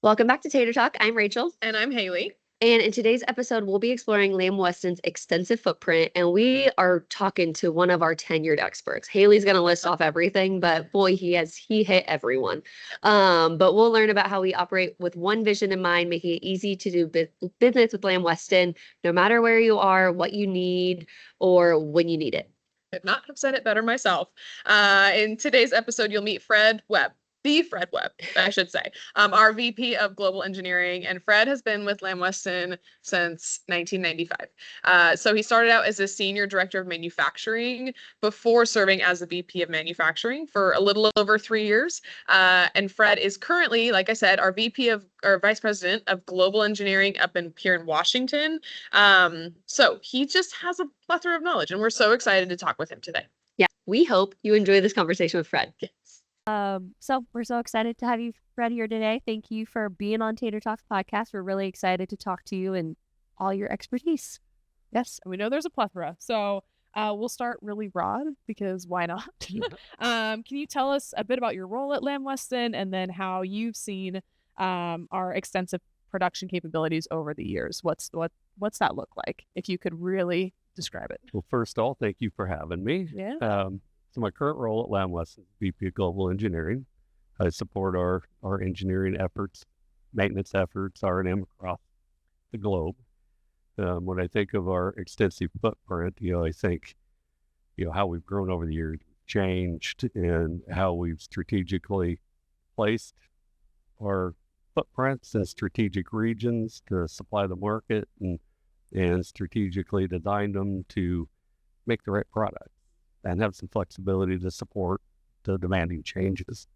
Welcome back to Tater Talk. I'm Rachel. And I'm Haley. And in today's episode, we'll be exploring Lamb Weston's extensive footprint, and we are talking to one of our tenured experts. Haley's going to list off everything, but boy, he hit everyone. But we'll learn about how we operate with one vision in mind, making it easy to do business with Lamb Weston, no matter where you are, what you need, or when you need it. Could not have said it better myself. In today's episode, you'll meet Fred Webb. Fred Webb, I should say, our VP of Global Engineering. And Fred has been with Lamb Weston since 1995. So he started out as a Senior Director of Manufacturing before serving as the VP of Manufacturing for a little over 3 years. And Fred is currently, like I said, our Vice President of Global Engineering here in Washington. So he just has a plethora of knowledge, and we're so excited to talk with him today. Yeah, we hope you enjoy this conversation with Fred. Yes. So we're so excited to have you, Fred, here today. Thank you for being on Tater Talks podcast. We're really excited to talk to you and all your expertise. Yes, we know there's a plethora. So we'll start really broad because why not? Can you tell us a bit about your role at Lamb Weston and then how you've seen our extensive production capabilities over the years? What's that look like? If you could really describe it. Well, first of all, thank you for having me. Yeah. So my current role at Lamb Weston is VP of Global Engineering. I support our engineering efforts, maintenance efforts, R&M across the globe. When I think of our extensive footprint, I think, how we've grown over the years, changed, and how we've strategically placed our footprints in strategic regions to supply the market and strategically designed them to make the right product and have some flexibility to support the demanding changes.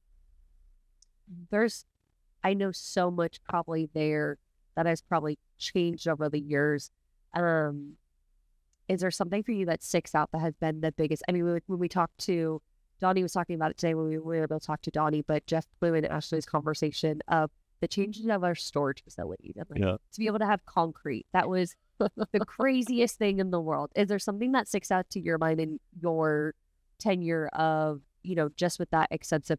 I know so much probably there that has probably changed over the years. Is there something for you that sticks out that has been the biggest? I mean, when we talked to, Donnie was talking about it today when we were able to talk to Donnie, but Jeff Blue and Ashley's conversation of the changing of our storage facilities. To be able to have concrete, that was the craziest thing in the world. Is there something that sticks out to your mind in your tenure of, just with that extensive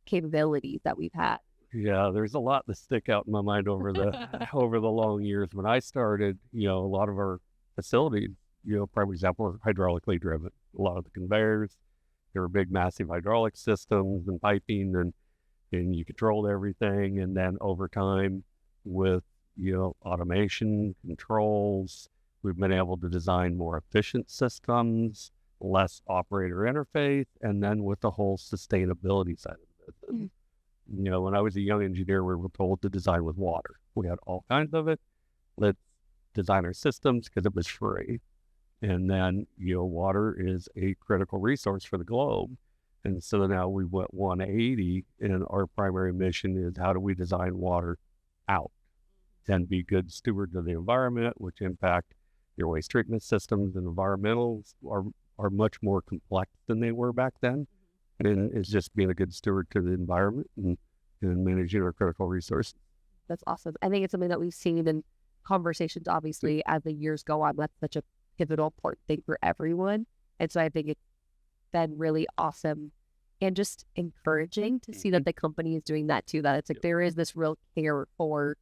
capabilities that we've had? Yeah, there's a lot that stick out in my mind over the long years. When I started, a lot of our facilities, prime example, were hydraulically driven. A lot of the conveyors, there were big, massive hydraulic systems and piping, and you controlled everything. And then over time, with automation, controls, we've been able to design more efficient systems, less operator interface, and then with the whole sustainability side of the business. When I was a young engineer, we were told to design with water. We had all kinds of it. Let's design our systems because it was free. And then, water is a critical resource for the globe. And so now we went 180, and our primary mission is how do we design water out and be good stewards of the environment, which impact your waste treatment systems and environmentals are much more complex than they were back then. And it's just being a good steward to the environment and managing our critical resources. That's awesome. I think it's something that we've seen in conversations, obviously, as the years go on. That's such a pivotal, important thing for everyone. And so I think it's been really awesome and just encouraging to see that the company is doing that too, that it's like there is this real care for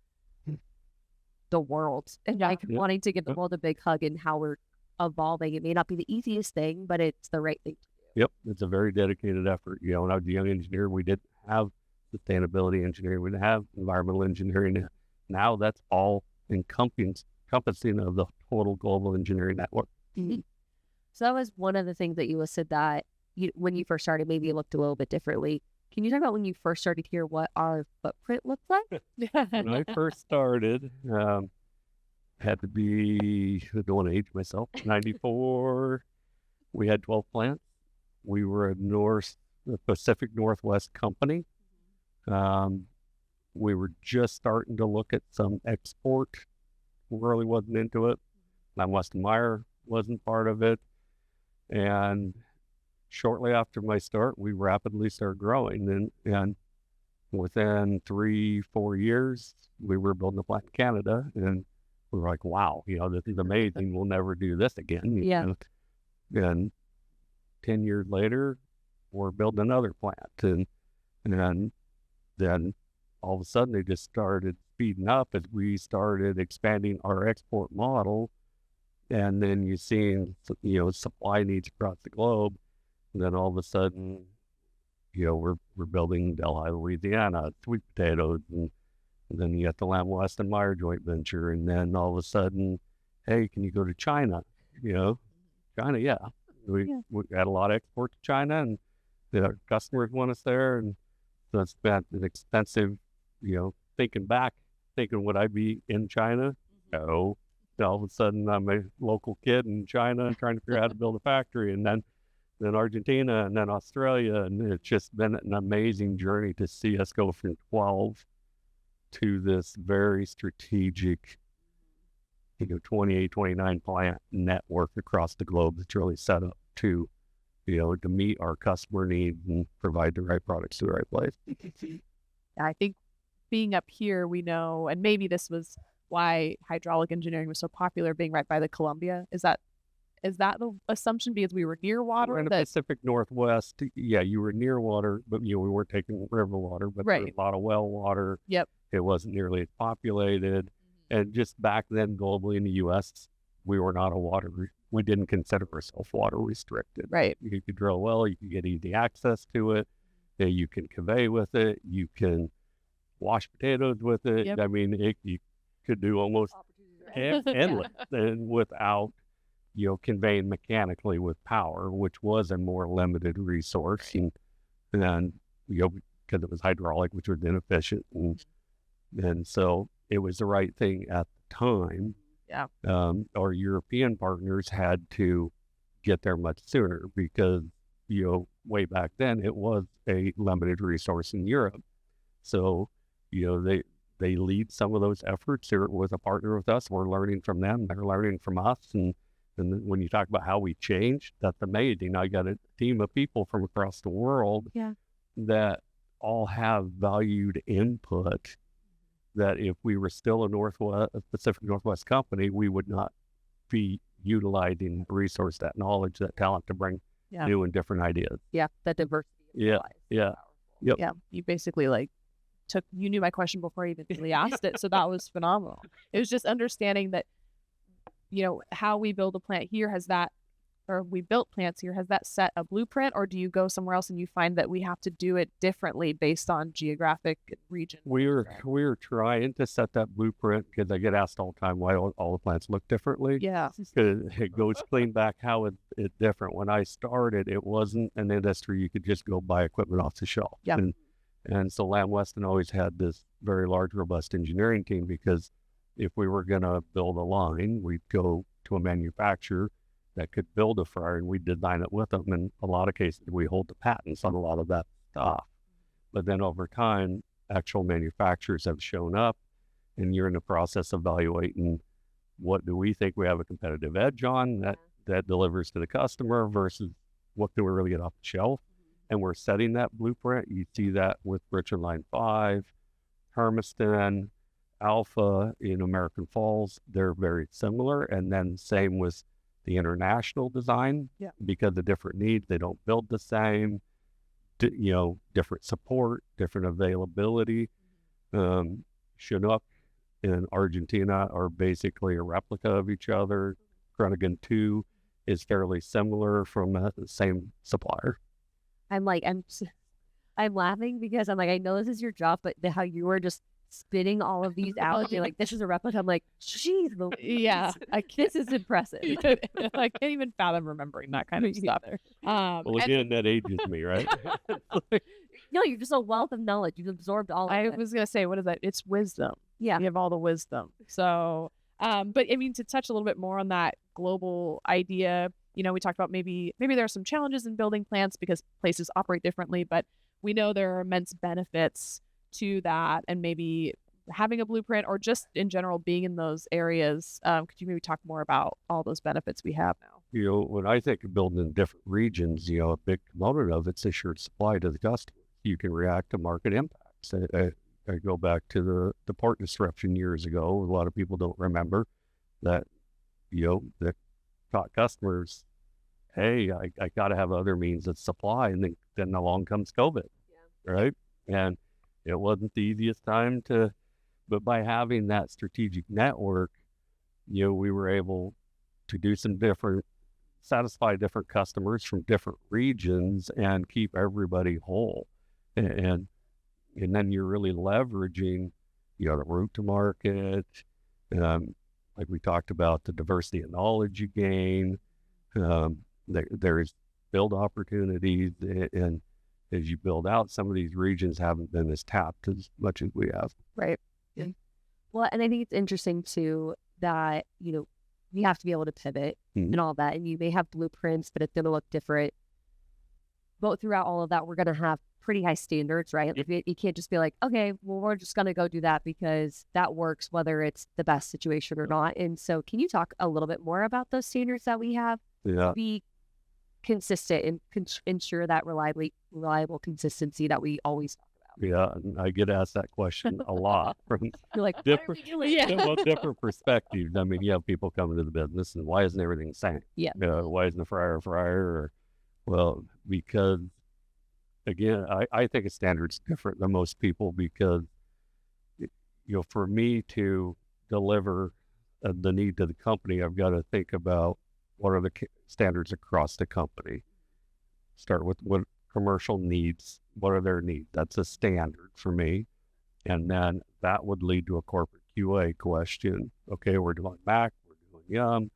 the world and wanting to give the world a big hug and how we're evolving. It may not be the easiest thing, but it's the right thing to do. Yep, it's a very dedicated effort. When I was a young engineer, we didn't have sustainability engineering, we didn't have environmental engineering. Now that's all encompassing of the total global engineering network. Mm-hmm. So that was one of the things that you listed that when you first started, maybe it looked a little bit differently. Can you talk about when you first started here, what our footprint looked like? When I first started, had to be, I don't want to age myself, 94, we had 12 plants. We were a Pacific Northwest company. We were just starting to look at some export. Really wasn't into it. Lamb Weston Meyer wasn't part of it. And shortly after my start, we rapidly started growing. And within 3-4 years, we were building a plant in Canada. And we were like, wow, this is amazing. We'll never do this again. Yeah. And 10 years later, we're building another plant. And then all of a sudden they just started speeding up as we started expanding our export model. And then you're seeing, supply needs across the globe. And then all of a sudden, we're building Delhi, Louisiana, sweet potatoes, and then you got the Lamb Weston Meyer joint venture. And then all of a sudden, hey, can you go to China? China, yeah. We had a lot of export to China, and our customers want us there. And so it's been an expensive, thinking would I be in China? No. All of a sudden, I'm a local kid in China trying to figure out how to build a factory, and then Argentina, and then Australia. And it's just been an amazing journey to see us go from 12 to this very strategic, 28, 29 plant network across the globe that's really set up to, to meet our customer needs and provide the right products to the right place. I think being up here, we know, and maybe this was why hydraulic engineering was so popular, being right by the Columbia. Is that the assumption because we were near water? We're in the Pacific Northwest. Yeah, you were near water, but we weren't taking river water, but there was a lot of well water. Yep. It wasn't nearly as populated. And just back then, globally in the U.S., we were not we didn't consider ourselves water restricted. Right. You could drill a well, you could get easy access to it, you can convey with it, you can wash potatoes with it. Yep. I mean, you could do almost endless and without, conveying mechanically with power, which was a more limited resource. Right. And because it was hydraulic, which was inefficient. And so it was the right thing at the time. Yeah. Our European partners had to get there much sooner because, way back then it was a limited resource in Europe. So, they lead some of those efforts. They're with a partner with us. We're learning from them. They're learning from us. And when you talk about how we changed, that's amazing. I got a team of people from across the world that all have valued input that if we were still a Pacific Northwest company, we would not be utilizing resource, that knowledge, that talent to bring new and different ideas. Yeah, that diversity. Yeah. Yep. Yeah. You basically you knew my question before I even really asked it. So that was phenomenal. It was just understanding that, how we build a plant here we built plants here, has that set a blueprint, or do you go somewhere else and you find that we have to do it differently based on geographic region? We're trying to set that blueprint because I get asked all the time why all the plants look differently. Yeah. It goes clean back how it's different. When I started, it wasn't an industry you could just go buy equipment off the shelf. Yeah. And so Lamb Weston always had this very large, robust engineering team because if we were going to build a line, we'd go to a manufacturer that could build a fryer and we design it with them. In a lot of cases, we hold the patents on a lot of that stuff. But then over time, actual manufacturers have shown up and you're in the process of evaluating what do we think we have a competitive edge on that delivers to the customer versus what can we really get off the shelf. And we're setting that blueprint. You see that with Richard Line 5, Hermiston, Alpha in American Falls. They're very similar. And then same with the international design, because of different needs, they don't build the same, different support, different availability. Chinook in Argentina are basically a replica of each other. Groningen 2 is fairly similar from the same supplier. I'm laughing because I'm like, I know this is your job, but how you were just spitting all of these out and you're like, this is a replica. I'm like, geez, yeah, this is impressive. I can't even fathom remembering that kind of stuff. Well, again, that ages me, right? No, you're just a wealth of knowledge. You've absorbed all of it. I was going to say, what is that? It's wisdom. Yeah. You have all the wisdom. So, but I mean, to touch a little bit more on that global idea, we talked about maybe there are some challenges in building plants because places operate differently, but we know there are immense benefits to that, and maybe having a blueprint or just in general being in those areas. Could you maybe talk more about all those benefits we have now? When I think of building in different regions, a big component of it's assured supply to the customer. You can react to market impacts. I go back to the port disruption years ago. A lot of people don't remember that, that taught customers, hey, I got to have other means of supply. And then along comes COVID, right? And It wasn't the easiest time but by having that strategic network, we were able to do satisfy different customers from different regions and keep everybody whole. And then you're really leveraging, the route to market, like we talked about, the diversity of knowledge you gain. There's build opportunities, and as you build out, some of these regions haven't been as tapped as much as we have. Right. Yeah. Well, and I think it's interesting too that, we have to be able to pivot and all that. And you may have blueprints, but it's going to look different. But throughout all of that, we're going to have pretty high standards, right? Yep. You can't just be like, okay, well, we're just going to go do that because that works, whether it's the best situation or not. And so can you talk a little bit more about those standards that we have? Yeah. Be consistent and ensure that reliable consistency that we always talk about. Yeah, and I get asked that question a lot from You're like, different, Yeah. different perspectives. I mean, you have people coming to the business, and why isn't everything the same? Yeah. Why isn't the fryer? Or, well, because again, I think a standard's different than most people because, for me to deliver the need to the company, I've got to think about what are the standards across the company. Start with what commercial needs. What are their needs? That's a standard for me. And then that would lead to a corporate QA question. Okay, we're doing Mac, we're doing Yum.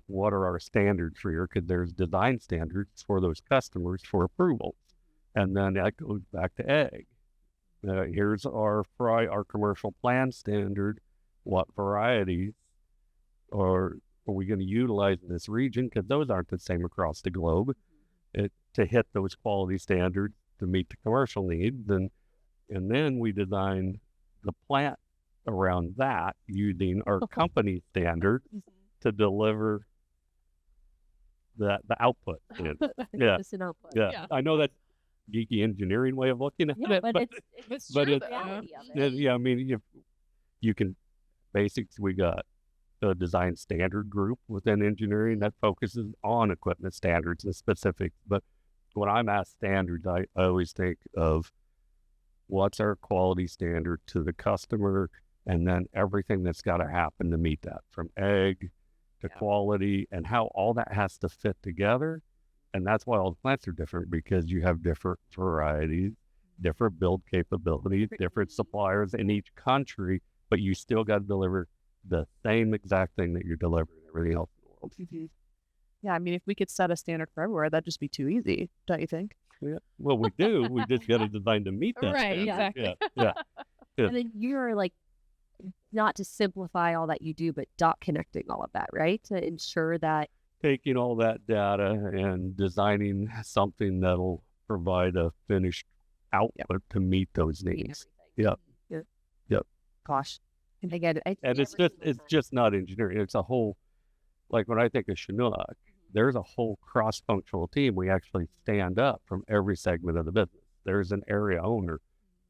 What are our standards for here? Because there's design standards for those customers for approval. And then that goes back to egg. Here's our commercial plan standard. What varieties are we going to utilize in this region? Because those aren't the same across the globe. To hit those quality standards to meet the commercial needs, and then we design the plant around that using our company standard to deliver the output. Yeah. Just an output. Yeah. Yeah. I know that's geeky engineering way of looking at Yeah, it, but it's but true, it's- the reality of it. yeah, I mean, if you can, basics, we got the design standard group within engineering that focuses on equipment standards and specifics. But when I'm asked standards, I always think of what's our quality standard to the customer, and then everything that's got to happen to meet that, from egg to quality, and how all that has to fit together. And that's why all the plants are different, because you have different varieties, different build capabilities, different suppliers in each country, but you still got to deliver the same exact thing that you're delivering everything else in the world. Yeah, I mean, if we could set a standard for everywhere, that'd just be too easy, don't you think? Yeah. Well, we do. We just got to design to meet that. Right, standard. exactly. Yeah. Yeah. And then you're like, not to simplify all that you do, but dot connecting all of that, right? To ensure that. Taking all that data and designing something that'll provide a finished output to meet those needs. Yep. Yep. Gosh. And again, And it's just not engineering. It's a whole, like when I think of Chinook, there's a whole cross-functional team. We actually stand up from every segment of the business. There's an area owner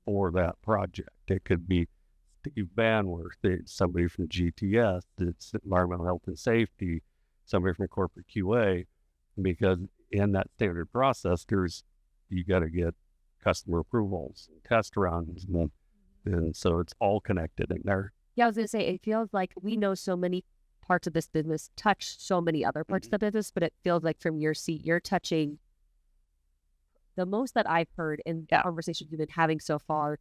for that project. It could be Steve Banworth, it's somebody from GTS, it's environmental health and safety, somebody from corporate QA, because in that standard process, you got to get customer approvals, and test runs, and so it's all connected in there. Yeah, I was going to say, it feels like we know so many parts of this business, touch so many other parts of the business, but it feels like from your seat, you're touching the most that I've heard in conversations you've been having so far,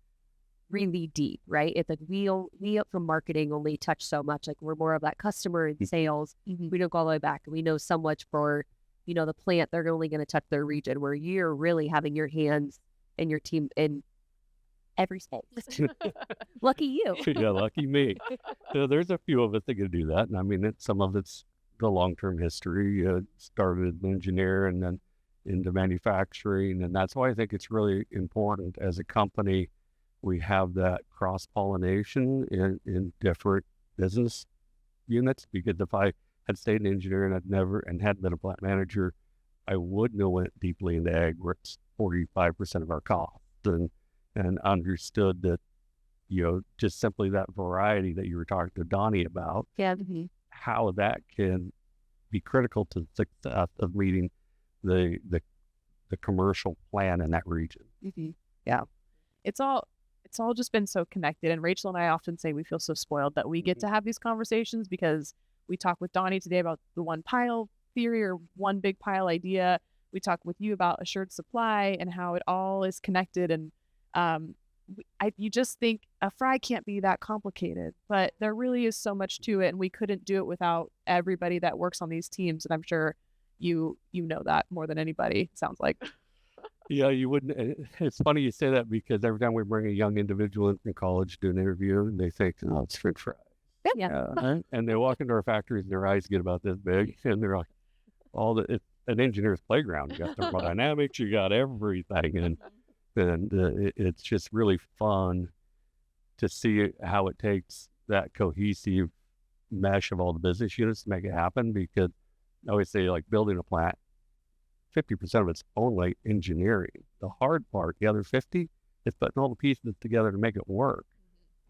really deep, right? It's like we from marketing only touch so much. Like we're more of that customer and sales. We don't go all the way back. We know so much for, the plant. They're only going to touch their region, where you're really having your hands and your team in every space. Lucky you. Yeah, lucky me. So there's a few of us that can do that. And I mean, some of it's the long-term history. Started as an engineer and then into manufacturing. And that's why I think it's really important as a company, we have that cross-pollination in different business units. Because if I had stayed an engineer and hadn't been a plant manager, I wouldn't have went deeply into ag, where it's 45% of our cost, and understood that, just simply that variety that you were talking to Donnie about, how that can be critical to the success of meeting the commercial plan in that region. Yeah. it's all just been so connected. And Rachel and I often say we feel so spoiled that we get to have these conversations, because we talked with Donnie today about the one pile theory, or one big pile idea. We talked with you about assured supply and how it all is connected. And you just think a fry can't be that complicated, but there really is so much to it, and we couldn't do it without everybody that works on these teams. And I'm sure you know that more than anybody, sounds like. Yeah, you wouldn't. It's funny you say that, because every time we bring a young individual in from college to do an interview, and they think, oh, it's French fries. Yeah. And they walk into our factories and their eyes get about this big, and they're like, it's an engineer's playground. You got thermodynamics, you got everything. And it's just really fun to see how it takes that cohesive mesh of all the business units to make it happen. Because I always say, like, building a plant, 50% of it's only engineering. The hard part, the other 50, is putting all the pieces together to make it work.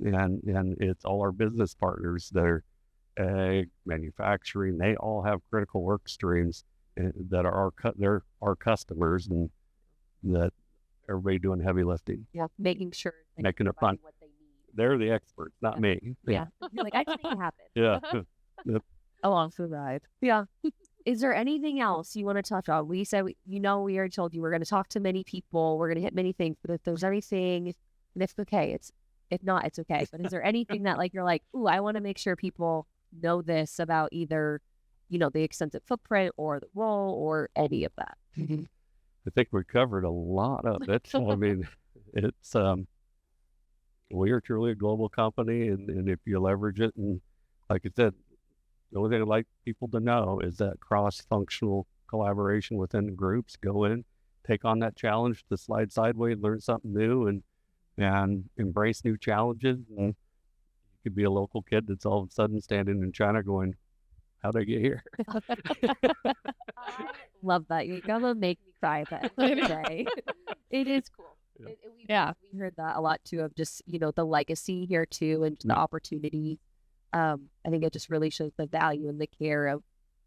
And it's all our business partners that are manufacturing. They all have critical work streams that are they're our customers, and that everybody doing heavy lifting. Yeah, making sure Making it fun. what they need. They're the experts, not me. Yeah. You're like, I can make it happen. Yeah. Along for the ride. Yeah. Is there anything else you want to touch on? We said, we already told you we're going to talk to many people. We're going to hit many things. But if there's anything, and if okay, if not, it's okay. But is there anything that, like, you're like, ooh, I want to make sure people know this about either, the extensive footprint or the role or any of that? I think we covered a lot of it. I mean, it's we are truly a global company, and if you leverage it, and like I said, the only thing I'd like people to know is that cross-functional collaboration within the groups. Go in, take on that challenge to slide sideways, learn something new, and embrace new challenges. And you could be a local kid that's all of a sudden standing in China going, how'd I get here? I love that. You're going to make me cry at the end of the day. It is cool. Yeah. We heard that a lot too, of just, the legacy here too, and the opportunity. I think it just really shows the value and the care of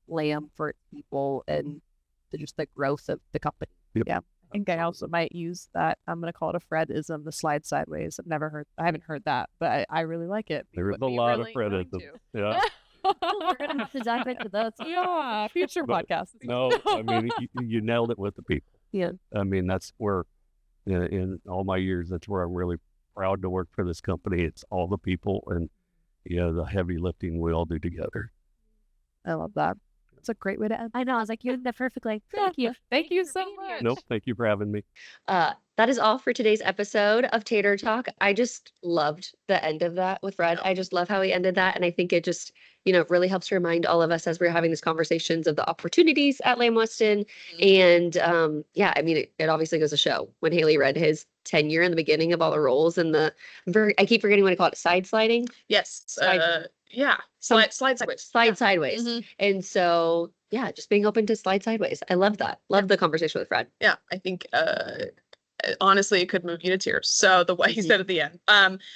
Lamb for its people, and just the growth of the company. Yep. Yeah. I think I also might use that. I'm going to call it a Fredism, the slide sideways. I haven't heard that, but I really like it. There's a lot of Fredism. Yeah. We're going to have to dive into those. Yeah, future podcasts. No, I mean, you nailed it with the people. Yeah. I mean, that's where, in all my years, that's where I'm really proud to work for this company. It's all the people and, the heavy lifting we all do together. I love that. It's a great way to end. I know. I was like, you did that perfectly. Thank you. Thank you for so being much. here. Nope, thank you for having me. That is all for today's episode of Tater Talk. I just loved the end of that with Fred. I just love how he ended that. And I think it just, really helps to remind all of us as we're having these conversations of the opportunities at Lamb Weston. And I mean, it obviously goes to show when Haley read his tenure in the beginning of all the roles and I keep forgetting what I call it, sliding. Yes. Slide- Slide sideways. Slide sideways. Mhm. And so, just being open to slide sideways. I love that. Love the conversation with Fred. Yeah, I think honestly it could move you to tears. So the way he said at the end.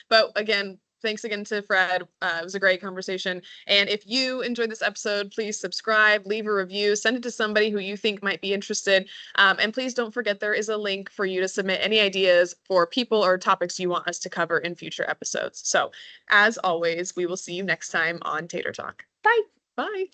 But again, thanks again to Fred. It was a great conversation. And if you enjoyed this episode, please subscribe, leave a review, send it to somebody who you think might be interested. And please don't forget there is a link for you to submit any ideas for people or topics you want us to cover in future episodes. So as always, we will see you next time on Tater Talk. Bye. Bye.